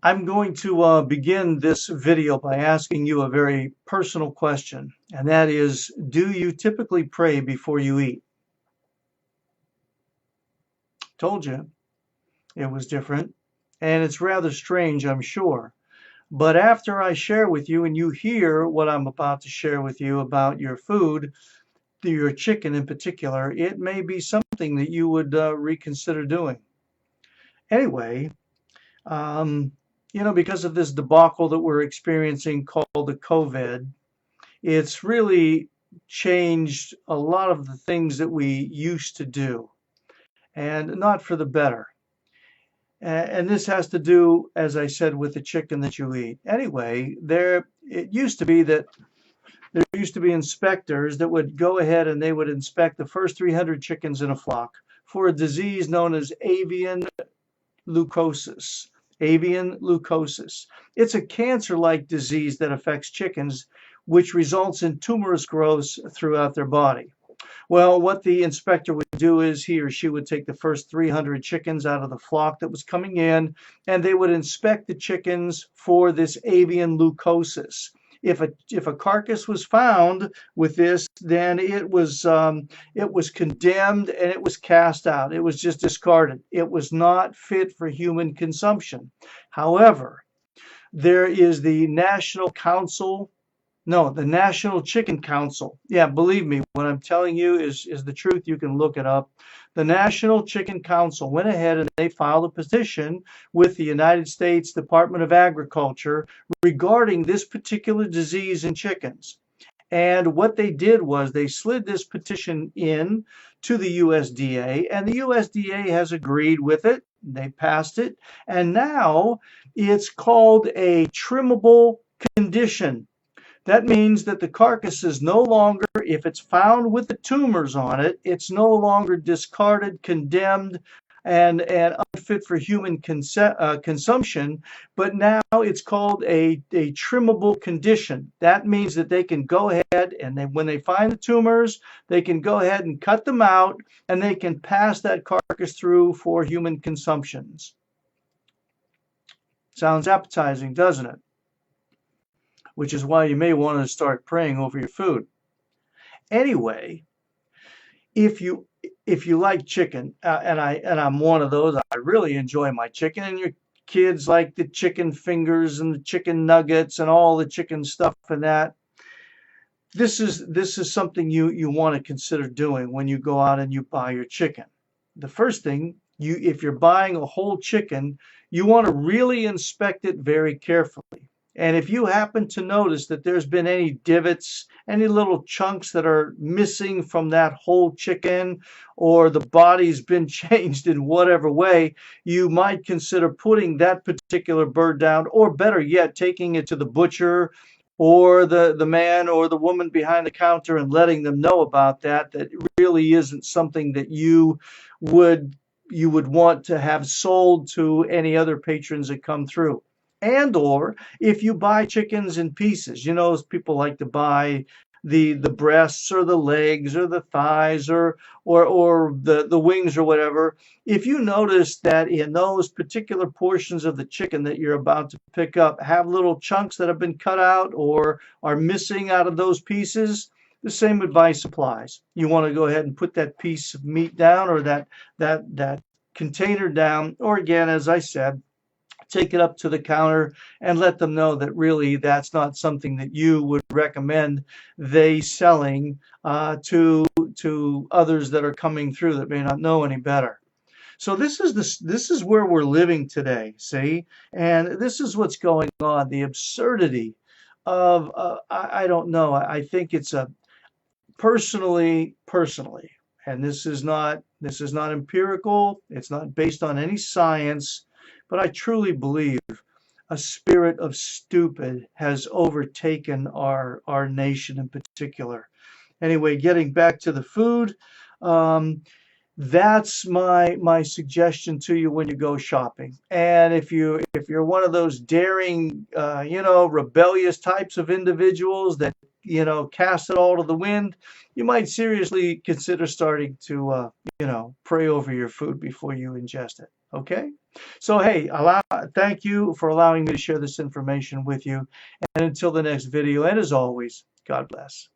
I'm going to begin this video by asking you a very personal question, and that is, do you typically pray before you eat? Told you it was different, and it's rather strange, I'm sure. But after I share with you and you hear what I'm about to share with you about your food, your chicken in particular, it may be something that you would reconsider doing. Anyway, um, because of this debacle that we're experiencing called the COVID, it's really changed a lot of the things that we used to do, and not for the better. And this has to do, as I said, with the chicken that you eat. Anyway, it used to be that there used to be inspectors that would go ahead and they would inspect the first 300 chickens in a flock for a disease known as avian leukosis. Avian leukosis. It's a cancer-like disease that affects chickens, which results in tumorous growths throughout their body. Well, what the inspector would do is he or she would take the first 300 chickens out of the flock that was coming in, and they would inspect the chickens for this avian leukosis. If a carcass was found with this, then it was condemned and it was cast out. It was just discarded. It was not fit for human consumption. However, there is the National Council no, the National Chicken Council. Yeah, believe me, what I'm telling you is the truth. You can look it up. The National Chicken Council went ahead and they filed a petition with the United States Department of Agriculture regarding this particular disease in chickens. And what they did was they slid this petition in to the USDA, and the USDA has agreed with it. They passed it, and now it's called a trimmable condition. That means that the carcass is no longer, if it's found with the tumors on it, it's no longer discarded, condemned, and unfit for human consumption, but now it's called a trimmable condition. That means that they can go ahead and when they find the tumors, they can go ahead and cut them out and they can pass that carcass through for human consumptions. Sounds appetizing, doesn't it? Which is why you may want to start praying over your food. Anyway, if you like chicken, and I'm one of those, I really enjoy my chicken, and your kids like the chicken fingers and the chicken nuggets and all the chicken stuff and that. This is something you want to consider doing when you go out and you buy your chicken. The first thing, if you're buying a whole chicken, you want to really inspect it very carefully. And if you happen to notice that there's been any divots, any little chunks that are missing from that whole chicken, or the body's been changed in whatever way, you might consider putting that particular bird down, or better yet, taking it to the butcher or the man or the woman behind the counter and letting them know about that really isn't something that would you would want to have sold to any other patrons that come through. And or if you buy chickens in pieces, people like to buy the breasts or the legs or the thighs or the wings or whatever. If you notice that in those particular portions of the chicken that you're about to pick up have little chunks that have been cut out or are missing out of those pieces, the same advice applies. You want to go ahead and put that piece of meat down or that container down, or again, as I said, take it up to the counter and let them know that really that's not something that you would recommend they selling to others that are coming through that may not know any better. So this is where we're living today, see, and this is what's going on. The absurdity of I don't know. I think it's a personally, and this is not empirical. It's not based on any science. But I truly believe a spirit of stupid has overtaken our nation in particular. Anyway, getting back to the food, that's my suggestion to you when you go shopping. And if you're one of those daring, rebellious types of individuals that cast it all to the wind, you might seriously consider starting to pray over your food before you ingest it. Okay? So, hey, thank you for allowing me to share this information with you. And until the next video, and as always, God bless.